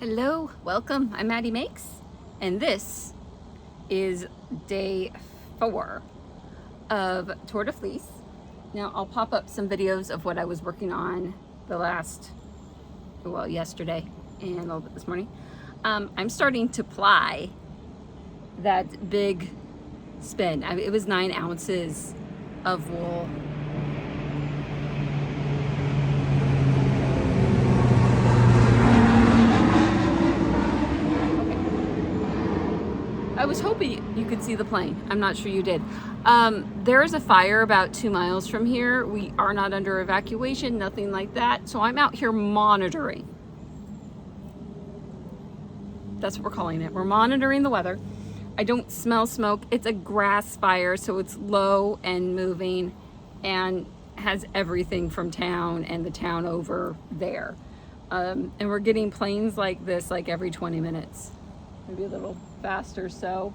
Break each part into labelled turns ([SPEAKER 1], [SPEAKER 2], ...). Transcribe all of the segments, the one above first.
[SPEAKER 1] Hello, welcome. I'm Maddie Makes, and this is day 4 of Tour de Fleece. Now I'll pop up some videos of what I was working on yesterday and a little bit this morning. I'm starting to ply that big spin. It was 9 ounces of wool. I was hoping you could see the plane. I'm not sure you did. There is a fire about 2 miles from here. We are not under evacuation, nothing like that. So I'm out here monitoring. That's what we're calling it. We're monitoring the weather. I don't smell smoke. It's a grass fire, so it's low and moving and has everything from town and the town over there. And we're getting planes like this like every 20 minutes. Maybe a little faster. So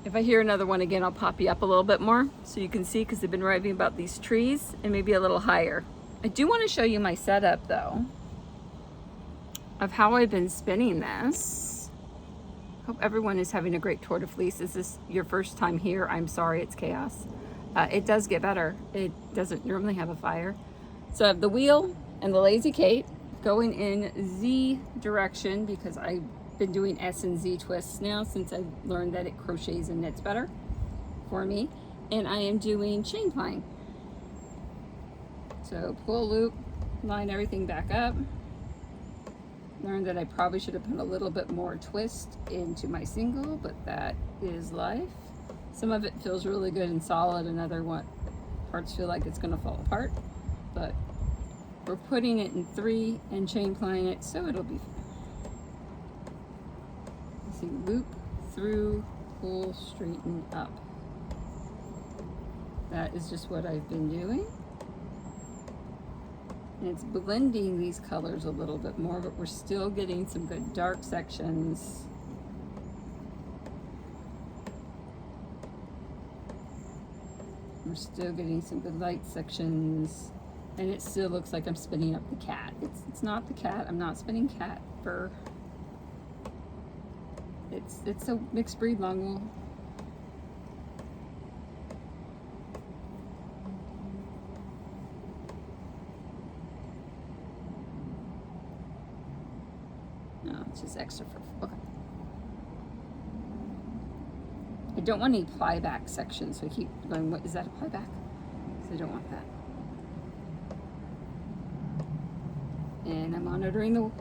[SPEAKER 1] if I hear another one again, I'll pop you up a little bit more so you can see, because they've been raving about these trees, and maybe a little higher. I do want to show you my setup though of how I've been spinning this. Hope everyone is having a great Tour de Fleece. Is this your first time here? I'm sorry, it's chaos. It does get better. It doesn't normally have a fire. So I have the wheel and the Lazy Kate going in Z direction, because I've been doing S and Z twists now since I learned that it crochets and knits better for me. And I am doing chain plying. So pull loop, line everything back up. Learned that I probably should have put a little bit more twist into my single, but that is life. Some of it feels really good and solid, and other parts feel like it's gonna fall apart, but we're putting it in 3 and chain plying it, so it'll be fine. See, loop through, pull, straighten up. That is just what I've been doing. And it's blending these colors a little bit more, but we're still getting some good dark sections. We're still getting some good light sections. And it still looks like I'm spinning up the cat. It's not the cat. I'm not spinning cat fur. It's a mixed breed long wool. No, it's just extra fur. Okay. I don't want any ply back sections, so I keep going, what is that, a ply back? So I don't want that. And I'm monitoring out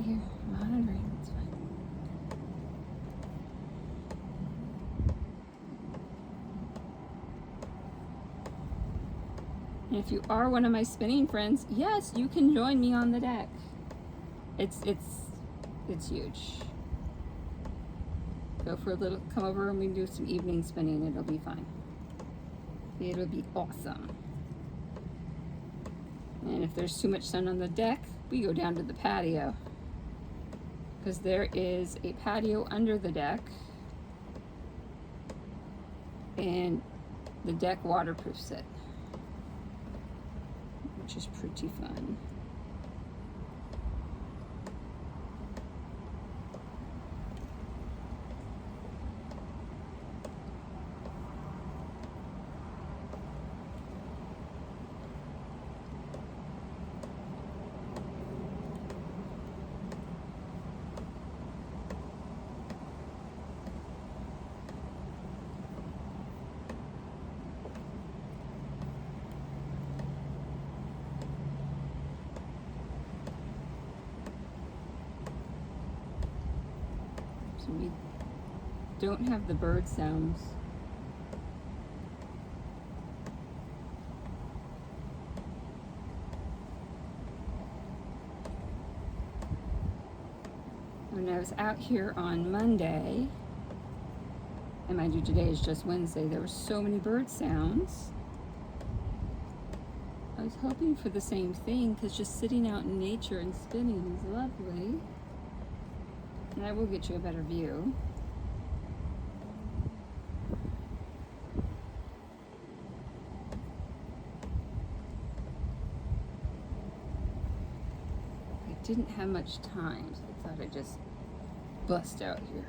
[SPEAKER 1] here. Monitoring, it's fine. And if you are one of my spinning friends, yes, you can join me on the deck. It's huge. Go for a little, come over and we can do some evening spinning. It'll be fine. It'll be awesome. And if there's too much sun on the deck, we go down to the patio, because there is a patio under the deck, and the deck waterproofs it, which is pretty fun. We don't have the bird sounds. When I was out here on Monday, and mind you, today is just Wednesday, there were so many bird sounds. I was hoping for the same thing, because just sitting out in nature and spinning is lovely. And I will get you a better view. didn't have much time, so I thought I'd just bust out here.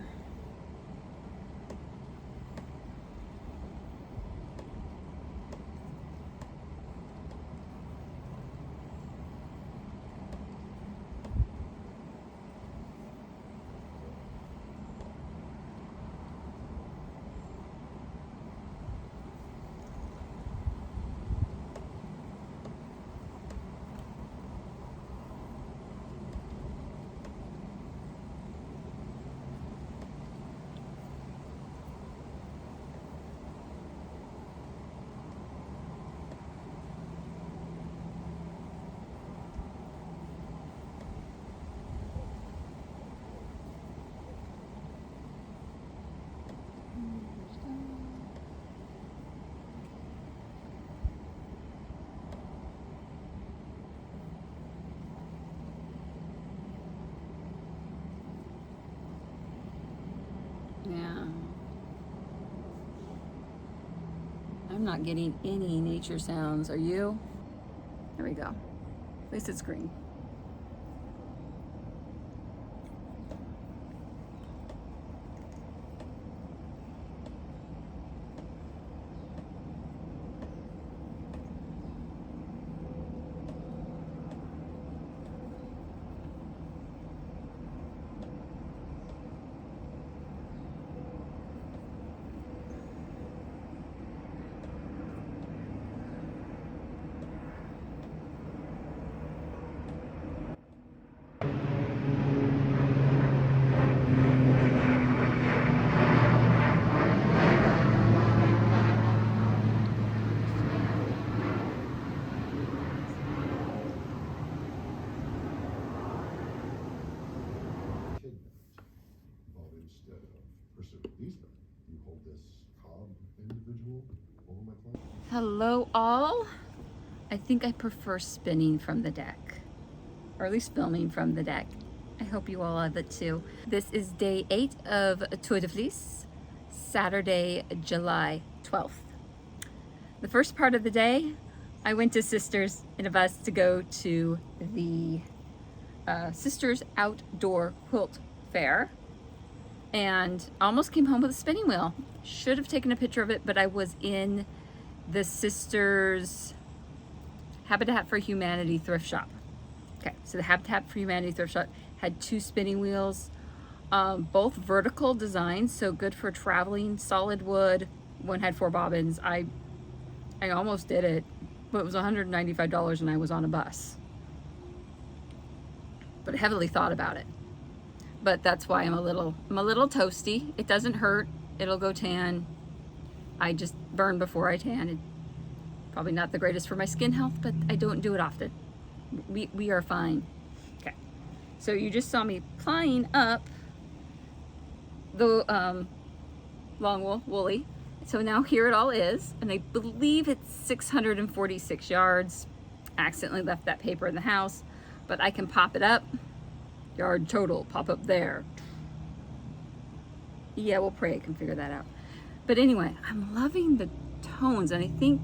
[SPEAKER 1] Yeah. I'm not getting any nature sounds. Are you? There we go. At least it's green. Hello all. I think I prefer spinning from the deck, or at least filming from the deck. I hope you all love it too. This is day 8 of Tour de Fleece, Saturday, July 12th. The first part of the day, I went to Sisters in a bus to go to the Sisters Outdoor Quilt Fair, and almost came home with a spinning wheel. Should have taken a picture of it, but I was in the Sisters Habitat for Humanity thrift shop. Okay, so the Habitat for Humanity thrift shop had 2 spinning wheels, both vertical designs, so good for traveling, solid wood. One had 4 bobbins. I almost did it, but it was $195 and I was on a bus. But I heavily thought about it. But that's why I'm a little toasty. It doesn't hurt. It'll go tan. I just burn before I tan. It's probably not the greatest for my skin health, but I don't do it often. We are fine. Okay. So you just saw me plying up the long wool, woolly. So now here it all is, and I believe it's 646 yards. I accidentally left that paper in the house, but I can pop it up. Yard total, pop up there. Yeah, we'll pray I can figure that out. But anyway, I'm loving the tones, and I think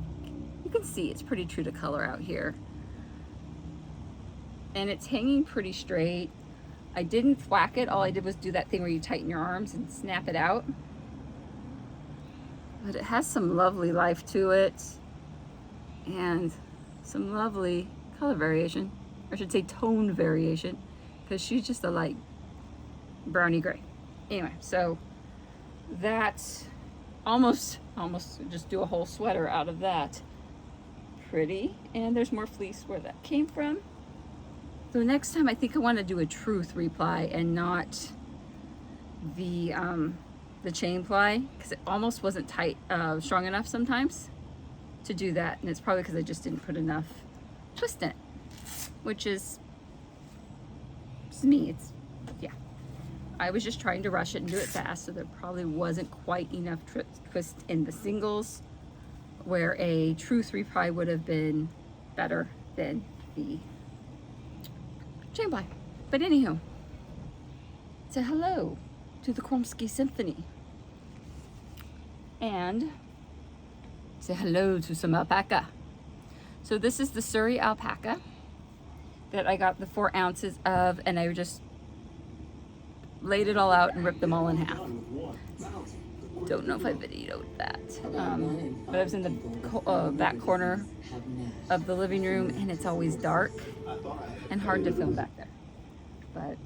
[SPEAKER 1] you can see it's pretty true to color out here. And it's hanging pretty straight. I didn't thwack it. All I did was do that thing where you tighten your arms and snap it out. But it has some lovely life to it, and some lovely color variation. Or I should say tone variation, because she's just a light browny gray. Anyway, so that's almost just do a whole sweater out of that. Pretty. And there's more fleece where that came from. So next time I think I want to do a true 3-ply and not the chain ply, because it almost wasn't tight, strong enough sometimes to do that. And it's probably because I just didn't put enough twist in it, which is me. It's, yeah. I was just trying to rush it and do it fast, so there probably wasn't quite enough twist in the singles, where a true 3-ply would have been better than the chain ply. But anywho, say hello to the Kromsky Symphony, and say hello to some alpaca. So this is the Suri Alpaca. that I got the 4 ounces of, and I just laid it all out and ripped them all in half. Don't know if I videoed that, but I was in the back corner of the living room, and it's always dark and hard to film back there. But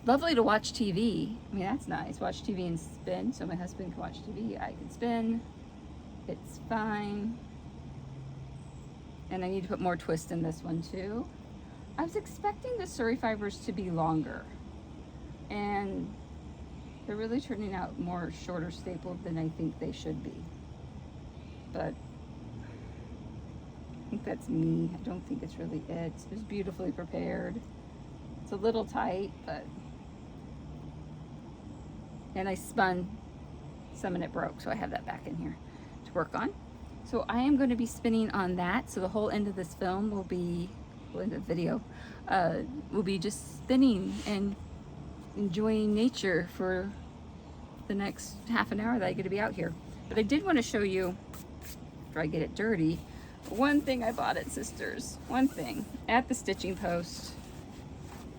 [SPEAKER 1] lovely to watch TV. I mean, that's nice. Watch TV and spin, so my husband can watch TV. I can spin. It's fine. And I need to put more twist in this one too. I was expecting the Suri fibers to be longer, and they're really turning out more shorter stapled than I think they should be. But I think that's me. I don't think it's really it. It was beautifully prepared. It's a little tight, but... And I spun some and it broke, so I have that back in here to work on. So I am going to be spinning on that. So the whole end of this film will be, well, end of the video, will be just spinning and enjoying nature for the next half an hour that I get to be out here. But I did want to show you, after I get it dirty, one thing I bought at Sisters. One thing at the stitching post.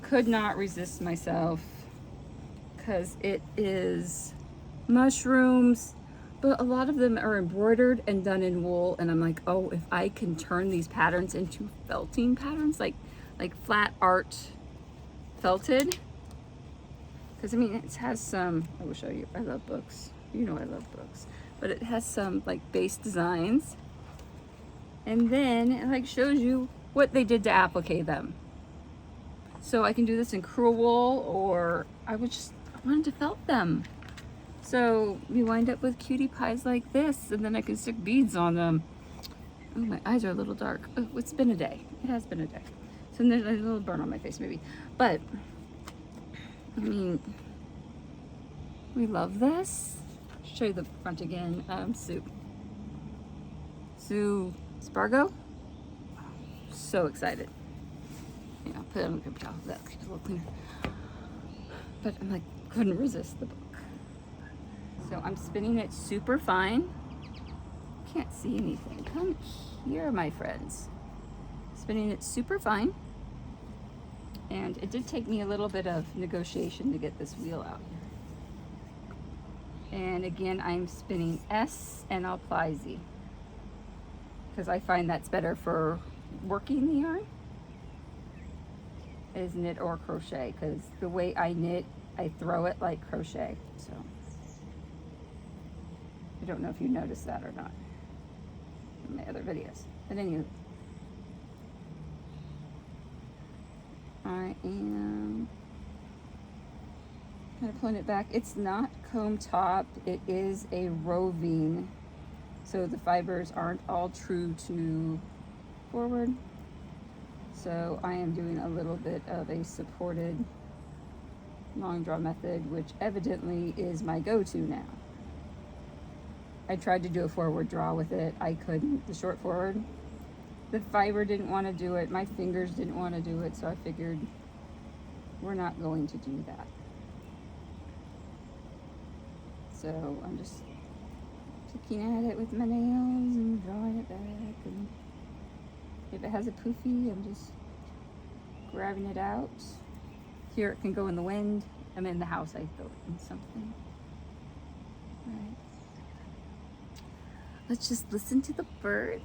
[SPEAKER 1] Could not resist myself, because it is mushrooms, but a lot of them are embroidered and done in wool, and I'm like, oh, if I can turn these patterns into felting patterns, like flat art felted. Because I mean, it has some, I will show you, I love books, you know I love books, but it has some like base designs, and then it like shows you what they did to applique them. So I can do this in cruel wool, or I wanted to felt them. So we wind up with cutie pies like this, and then I can stick beads on them. Oh, my eyes are a little dark. Oh, it's been a day. It has been a day. So there's a little burn on my face maybe. But, I mean, we love this. I'll show you the front again. Sue Spargo. So excited. Yeah, I'll put it on the paper towel. That's a little cleaner. But I'm like, couldn't resist the book. So I'm spinning it super fine. Can't see anything. Come here, my friends. Spinning it super fine. And it did take me a little bit of negotiation to get this wheel out. And again, I'm spinning S and I'll ply Z, because I find that's better for working the yarn, is knit or crochet, because the way I knit, I throw it like crochet. So I don't know if you noticed that or not in my other videos. But anyway, I am kind of pulling it back. It's not comb top, it is a roving, so the fibers aren't all true to forward. So I am doing a little bit of a supported long draw method, which evidently is my go-to now. I tried to do a forward draw with it. I couldn't. The short forward, the fiber didn't want to do it. My fingers didn't want to do it. So I figured we're not going to do that. So I'm just picking at it with my nails and drawing it back. And if it has a poofy, I'm just grabbing it out. Here it can go in the wind. I'm in the house, I throw it in something. Right. Let's just listen to the birds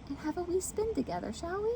[SPEAKER 1] and have a wee spin together, shall we?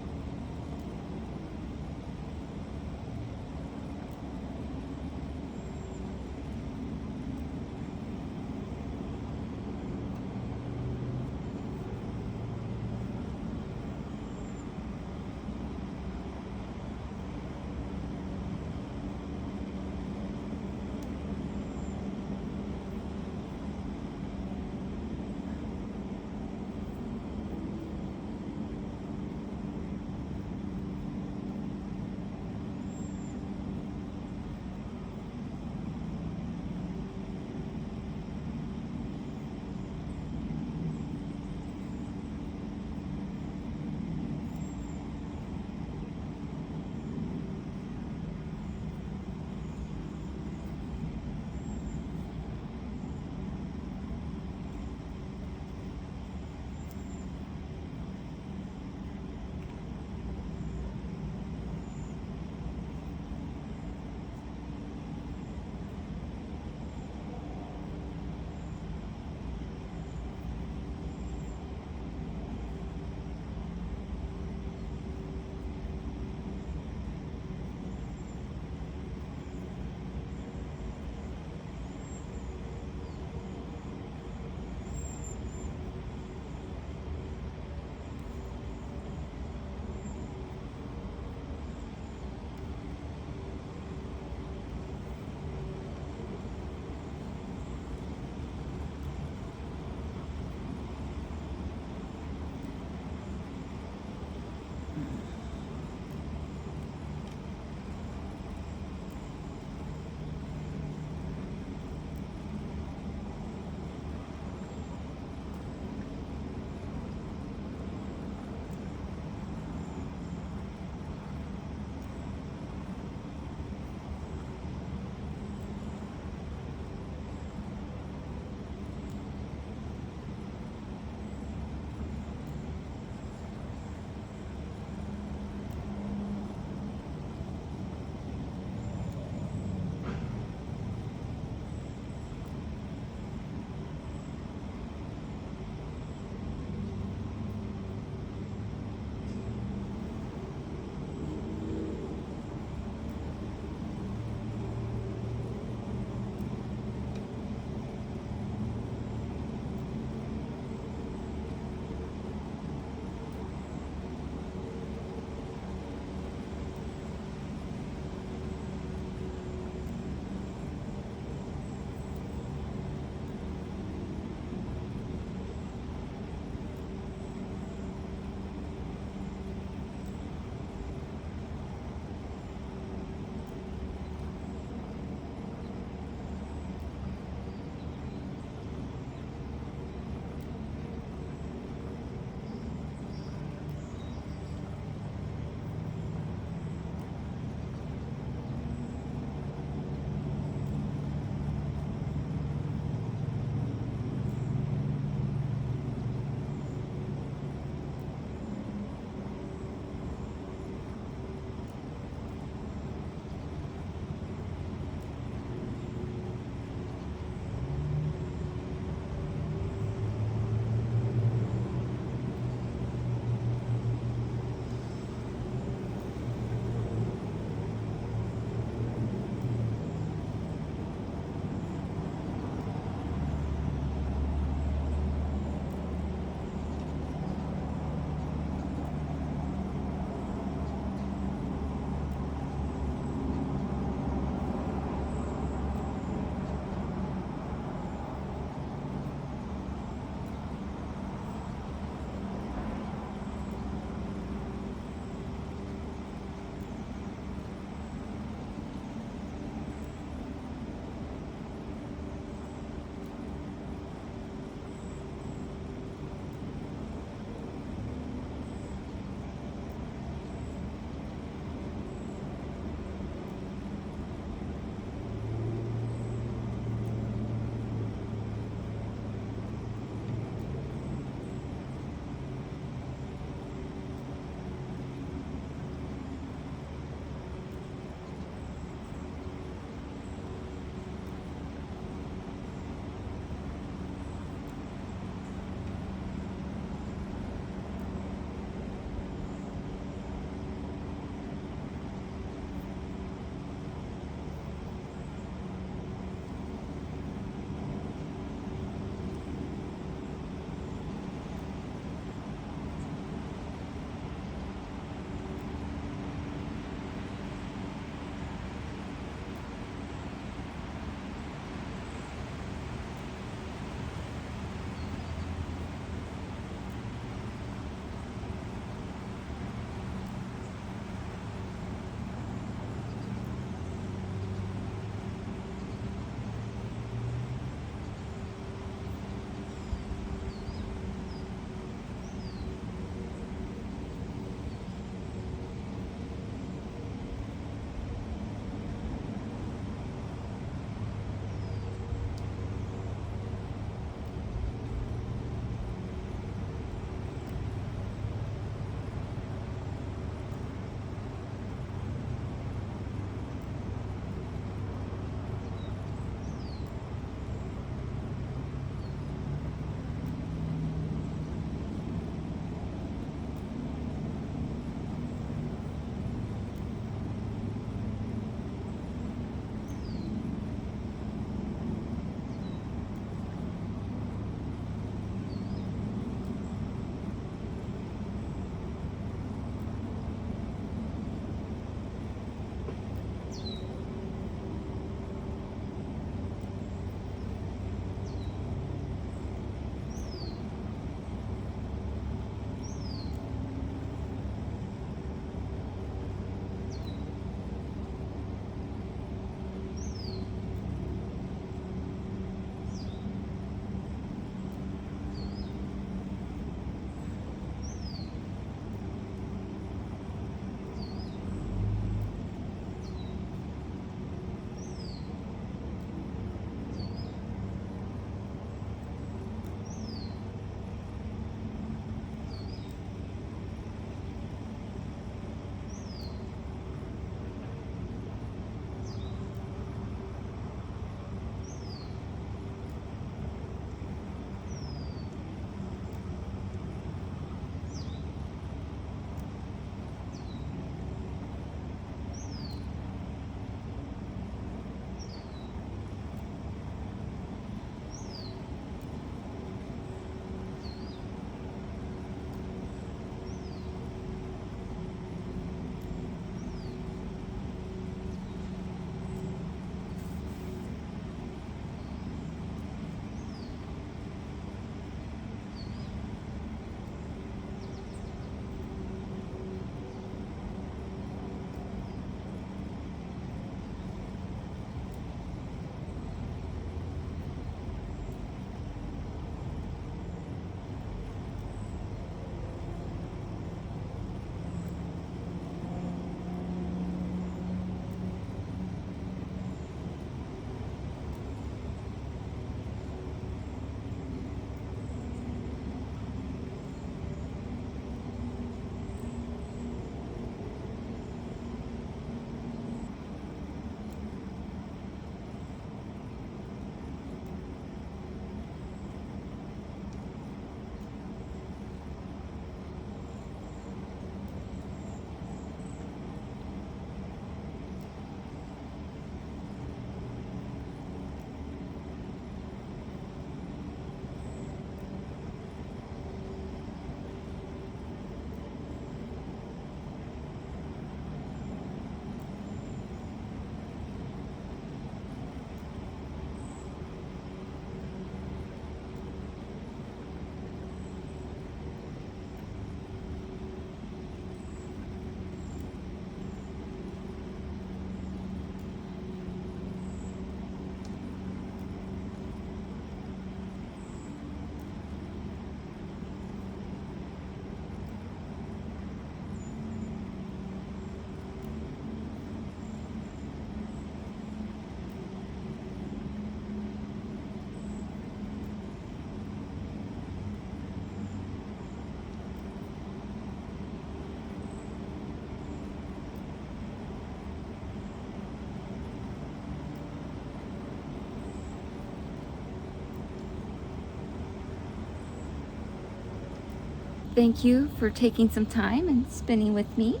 [SPEAKER 1] Thank you for taking some time and spinning with me.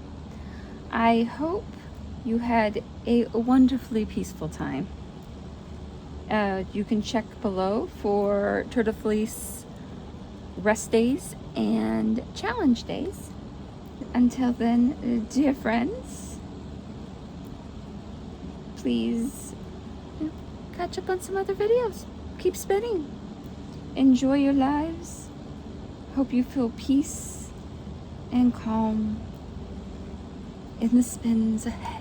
[SPEAKER 1] I hope you had a wonderfully peaceful time. You can check below for Tour de Fleece rest days and challenge days. Until then, dear friends, please catch up on some other videos. Keep spinning. Enjoy your lives. Hope you feel peace and calm in the spins ahead.